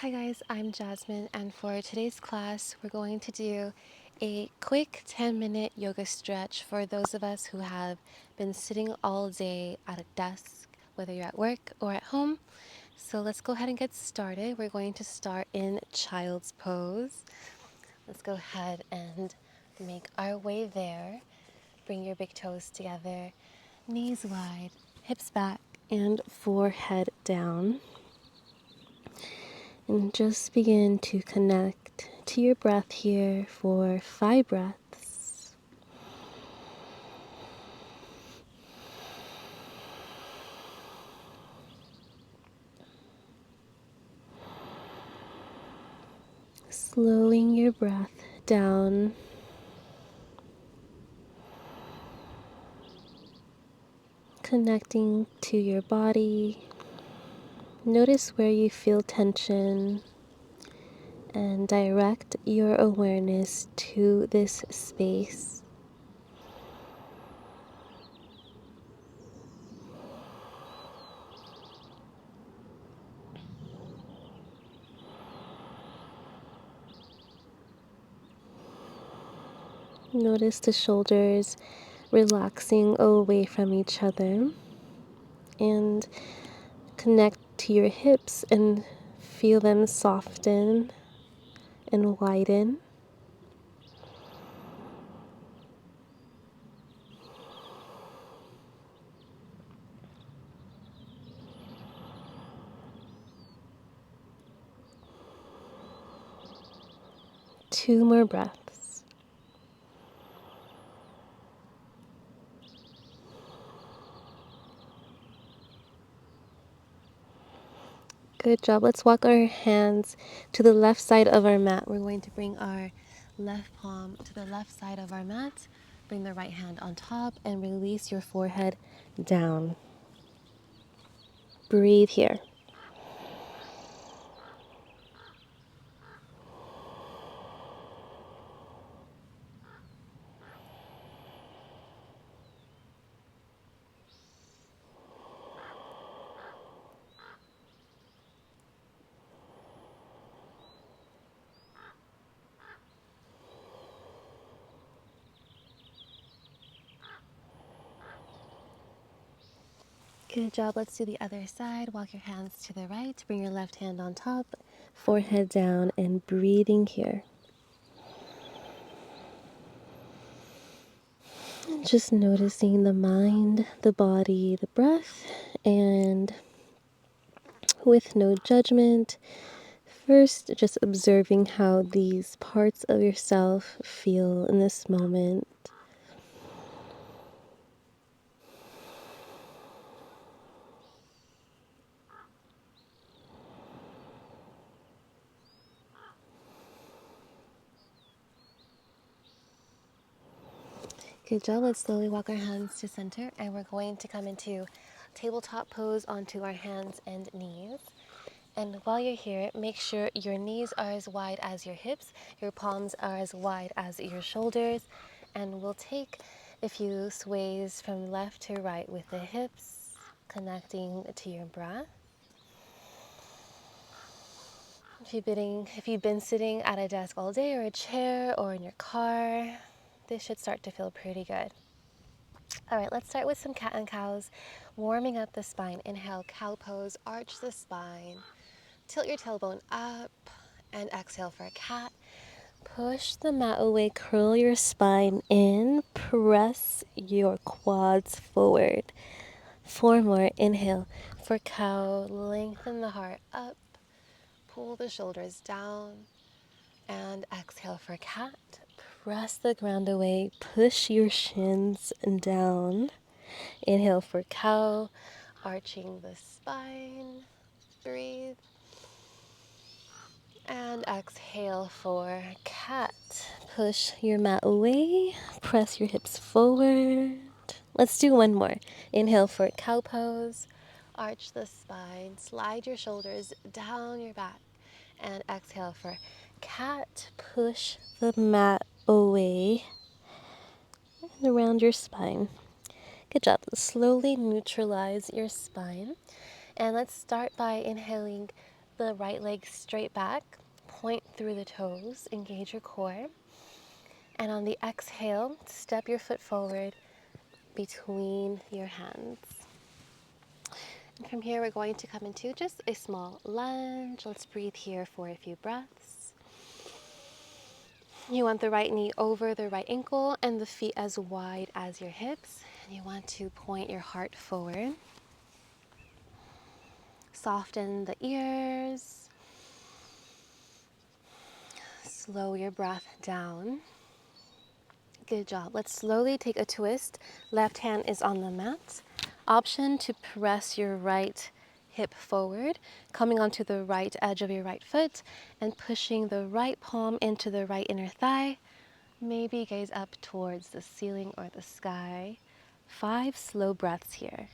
Hi guys, I'm Jasmine, and for today's class, we're going to do a quick 10-minute yoga stretch for those of us who have been sitting all day at a desk, whether you're at work or at home. So let's go ahead and get started. We're going to start in child's pose. Let's go ahead and make our way there. Bring your big toes together, knees wide, hips back, and forehead down. And just begin to connect to your breath here for 5 breaths. Slowing your breath down. Connecting to your body. Notice where you feel tension and direct your awareness to this space. Notice the shoulders relaxing away from each other, and connect to your hips and feel them soften and widen. Two more breaths. Good job. Let's walk our hands to the left side of our mat. We're going to bring our left palm to the left side of our mat. Bring the right hand on top and release your forehead down. Breathe here. Good job. Let's do the other side. Walk your hands to the right. Bring your left hand on top, forehead down, and breathing here. Just noticing the mind, the body, the breath, and with no judgment, first just observing how these parts of yourself feel in this moment. Good job. Let's slowly walk our hands to center, and we're going to come into tabletop pose onto our hands and knees. And while you're here, make sure your knees are as wide as your hips, your palms are as wide as your shoulders, and we'll take a few sways from left to right with the hips, connecting to your breath. If you've been sitting at a desk all day or a chair or in your car, this should start to feel pretty good. All right, let's start with some cat and cows, warming up the spine. Inhale, cow pose, arch the spine, tilt your tailbone up, and exhale for a cat. Push the mat away, curl your spine in, press your quads forward. 4 more, inhale for cow, lengthen the heart up, pull the shoulders down, and exhale for cat. Press the ground away, push your shins down. Inhale for cow, arching the spine. Breathe. And exhale for cat. Push your mat away, press your hips forward. Let's do one more. Inhale for cow pose, arch the spine, slide your shoulders down your back, and exhale for cat. Push the mat away and around your spine. Good job. Slowly neutralize your spine. And let's start by inhaling the right leg straight back, point through the toes, engage your core. And on the exhale, step your foot forward between your hands. And from here, we're going to come into just a small lunge. Let's breathe here for a few breaths. You want the right knee over the right ankle and the feet as wide as your hips. And you want to point your heart forward. Soften the ears. Slow your breath down. Good job. Let's slowly take a twist. Left hand is on the mat. Option to press your right hip forward, coming onto the right edge of your right foot and pushing the right palm into the right inner thigh. Maybe gaze up towards the ceiling or the sky. 5 slow breaths here.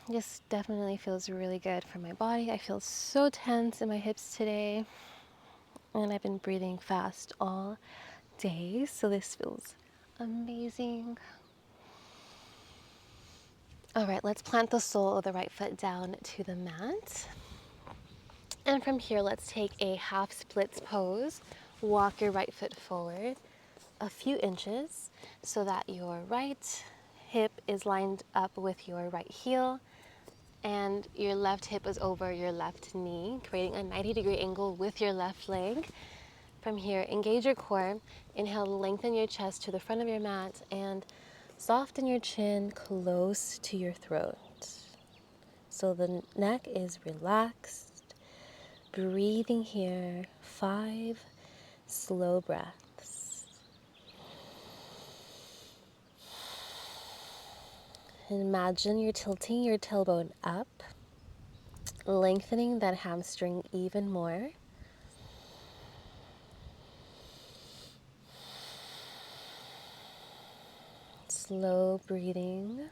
This definitely feels really good for my body. I feel so tense in my hips today, and I've been breathing fast all day, so this feels amazing. All right, let's plant the sole of the right foot down to the mat. And from here, let's take a half splits pose. Walk your right foot forward a few inches so that your right hip is lined up with your right heel and your left hip is over your left knee, creating a 90-degree angle with your left leg. From here, engage your core. Inhale, lengthen your chest to the front of your mat and soften your chin close to your throat. So the neck is relaxed. Breathing here, 5 slow breaths. Imagine you're tilting your tailbone up, lengthening that hamstring even more. Slow breathing.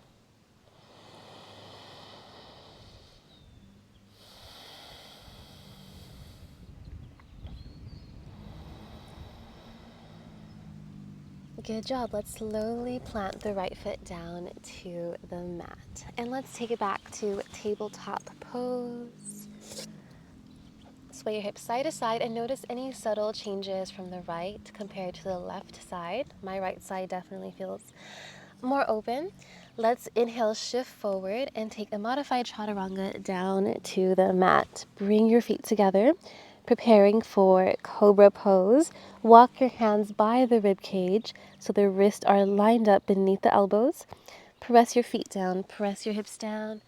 Good job. Let's slowly plant the right foot down to the mat. And let's take it back to tabletop pose. Sway your hips side to side and notice any subtle changes from the right compared to the left side. My right side definitely feels more open. Let's inhale, shift forward, and take a modified chaturanga down to the mat. Bring your feet together, preparing for Cobra pose. Walk your hands by the rib cage so the wrists are lined up beneath the elbows. Press your feet down, press your hips down,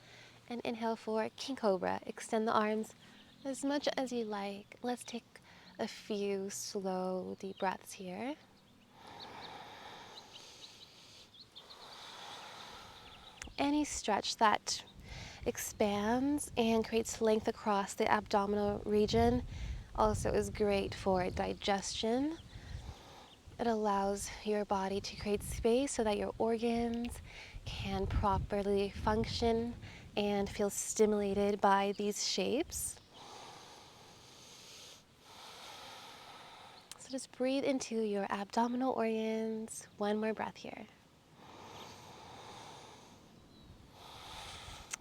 and inhale for King Cobra. Extend the arms as much as you like. Let's take a few slow, deep breaths here. Any stretch that expands and creates length across the abdominal region also is great for digestion. It allows your body to create space so that your organs can properly function and feel stimulated by these shapes. So just breathe into your abdominal organs. One more breath here.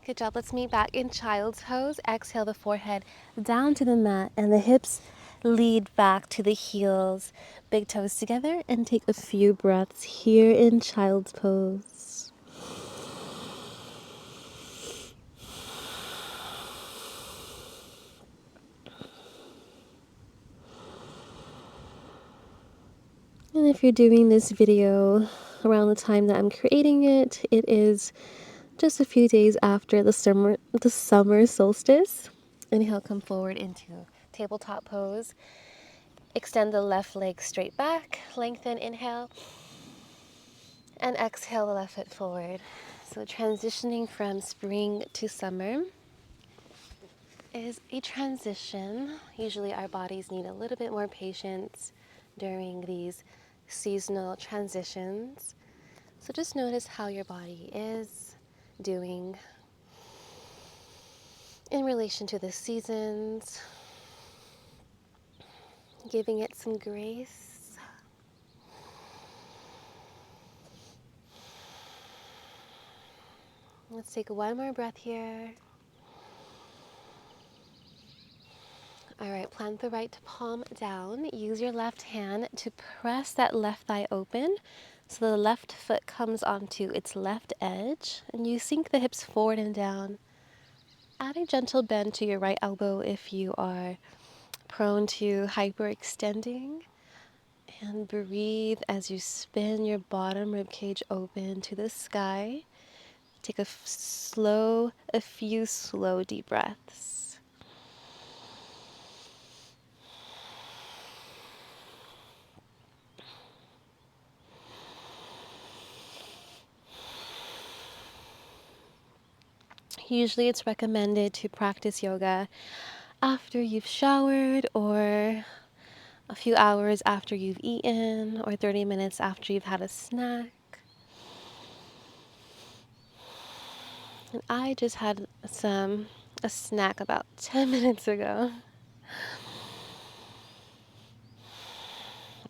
Good job. Let's meet back in child's pose. Exhale the forehead down to the mat and the hips lead back to the heels. Big toes together and take a few breaths here in child's pose. And if you're doing this video around the time that I'm creating it, it is just a few days after the summer solstice. Inhale, come forward into tabletop pose. Extend the left leg straight back. Lengthen, inhale. And exhale the left foot forward. So transitioning from spring to summer is a transition. Usually our bodies need a little bit more patience during these seasonal transitions. So just notice how your body is doing in relation to the seasons, giving it some grace. Let's take one more breath here. All right, plant the right palm down. Use your left hand to press that left thigh open so the left foot comes onto its left edge, and you sink the hips forward and down. Add a gentle bend to your right elbow if you are prone to hyperextending, and breathe as you spin your bottom rib cage open to the sky. Take a few slow deep breaths. Usually it's recommended to practice yoga after you've showered, or a few hours after you've eaten, or 30 minutes after you've had a snack. And I just had a snack about 10 minutes ago.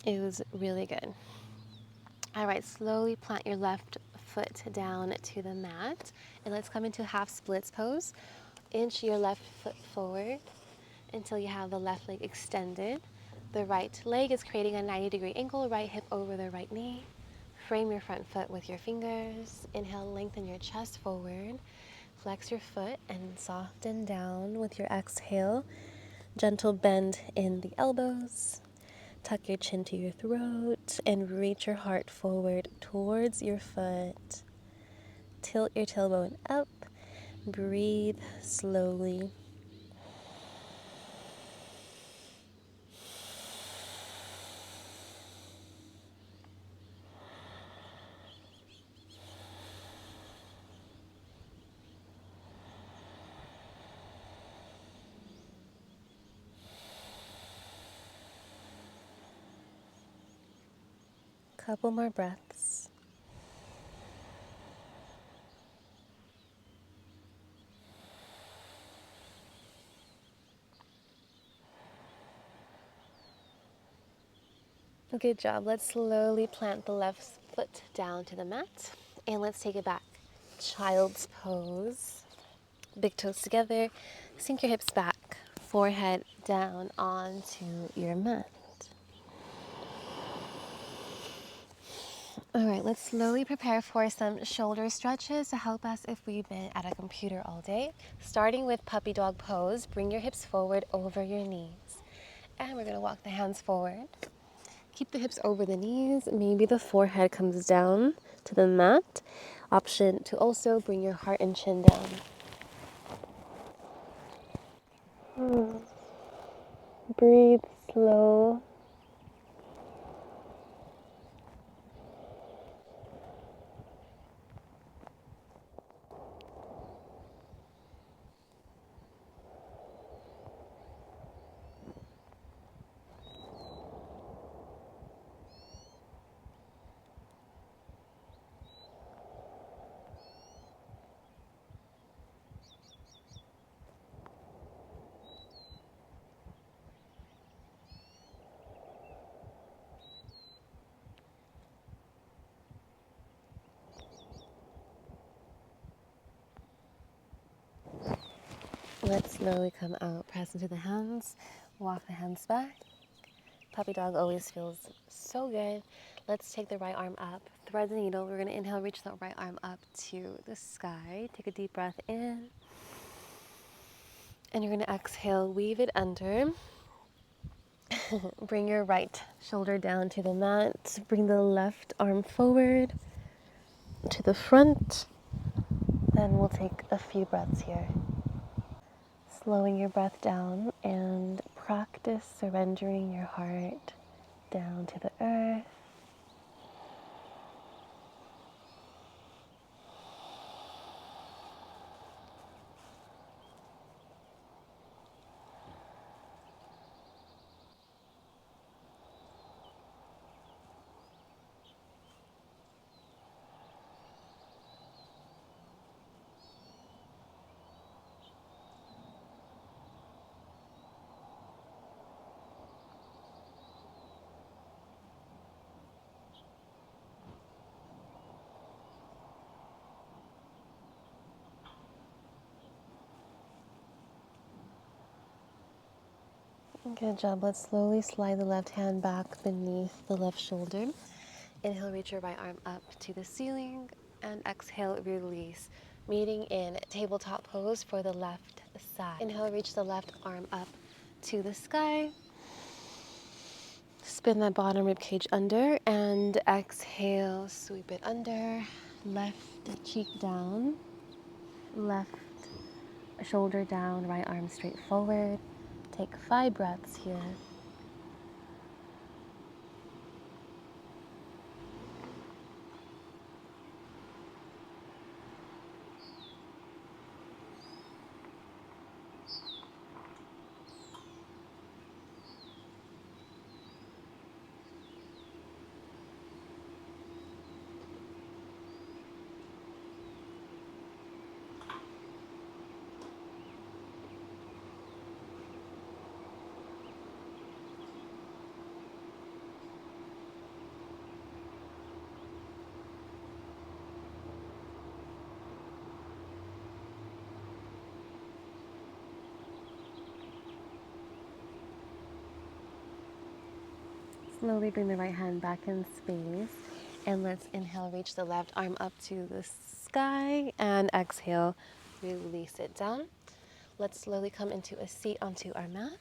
It was really good. All right, slowly plant your left foot down to the mat, and let's come into half splits pose. Inch your left foot forward until you have the left leg extended. The right leg is creating a 90-degree angle, right hip over the right knee. Frame your front foot with your fingers. Inhale, lengthen your chest forward. Flex your foot and soften down with your exhale. Gentle bend in the elbows. Tuck your chin to your throat and reach your heart forward towards your foot. Tilt your tailbone up. Breathe slowly. Couple more breaths. Good job. Let's slowly plant the left foot down to the mat, and let's take it back. Child's pose. Big toes together. Sink your hips back. Forehead down onto your mat. All right, let's slowly prepare for some shoulder stretches to help us if we've been at a computer all day. Starting with puppy dog pose, bring your hips forward over your knees. And we're gonna walk the hands forward. Keep the hips over the knees. Maybe the forehead comes down to the mat. Option to also bring your heart and chin down. Breathe slow. Let's slowly come out, press into the hands, walk the hands back. Puppy dog always feels so good. Let's take the right arm up, thread the needle. We're gonna inhale, reach the right arm up to the sky. Take a deep breath in. And you're gonna exhale, weave it under. Bring your right shoulder down to the mat. Bring the left arm forward to the front. Then we'll take a few breaths here. Slowing your breath down and practice surrendering your heart down to the earth. Good job. Let's slowly slide the left hand back beneath the left shoulder. Inhale, reach your right arm up to the ceiling, and exhale, release. Meeting in tabletop pose for the left side. Inhale, reach the left arm up to the sky. Spin that bottom rib cage under, and exhale, sweep it under. Left cheek down, left shoulder down, right arm straight forward. Take 5 breaths here. Slowly bring the right hand back in space, and let's inhale, reach the left arm up to the sky, and exhale, release it down. Let's slowly come into a seat onto our mat.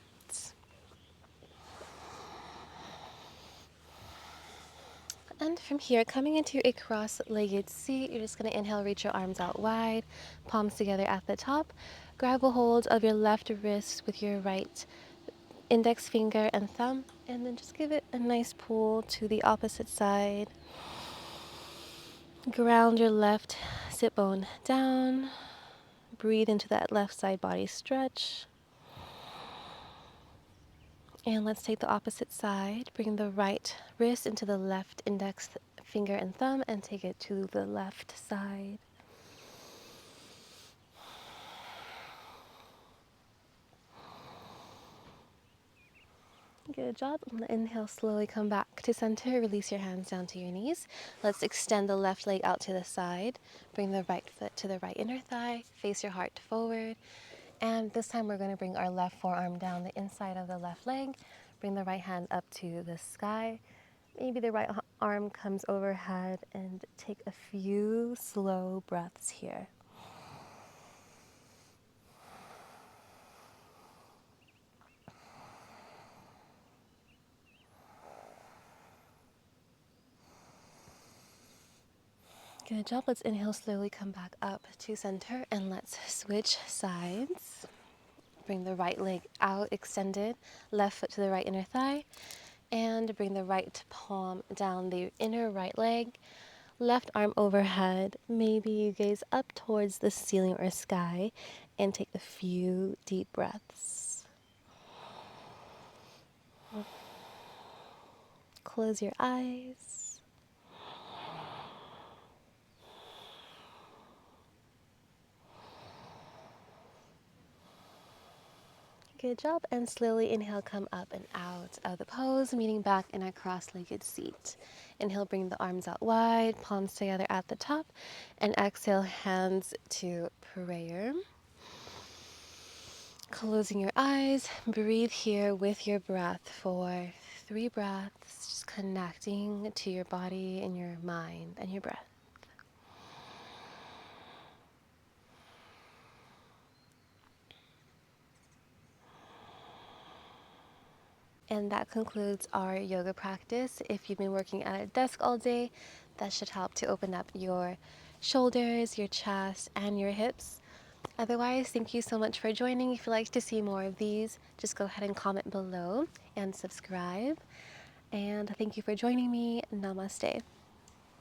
And from here, coming into a cross-legged seat, you're just going to inhale, reach your arms out wide, palms together at the top. Grab a hold of your left wrist with your right index finger and thumb, and then just give it a nice pull to the opposite side. Ground your left sit bone down. Breathe into that left side body stretch. And let's take the opposite side. Bring the right wrist into the left index finger and thumb and take it to the left side. Good job. Inhale, slowly come back to center. Release your hands down to your knees. Let's extend the left leg out to the side. Bring the right foot to the right inner thigh. Face your heart forward. And this time we're going to bring our left forearm down the inside of the left leg. Bring the right hand up to the sky. Maybe the right arm comes overhead, and take a few slow breaths here. Good job. Let's inhale, slowly come back up to center, and let's switch sides. Bring the right leg out, extended, left foot to the right inner thigh, and bring the right palm down the inner right leg, left arm overhead. Maybe you gaze up towards the ceiling or sky, and take a few deep breaths. Close your eyes. Good job. And slowly inhale, come up and out of the pose, meeting back in our cross-legged seat. Inhale, bring the arms out wide, palms together at the top, and exhale, hands to prayer. Closing your eyes, breathe here with your breath for 3 breaths, just connecting to your body and your mind and your breath. And that concludes our yoga practice. If you've been working at a desk all day, that should help to open up your shoulders, your chest, and your hips. Otherwise, thank you so much for joining. If you'd like to see more of these, just go ahead and comment below and subscribe. And thank you for joining me. Namaste.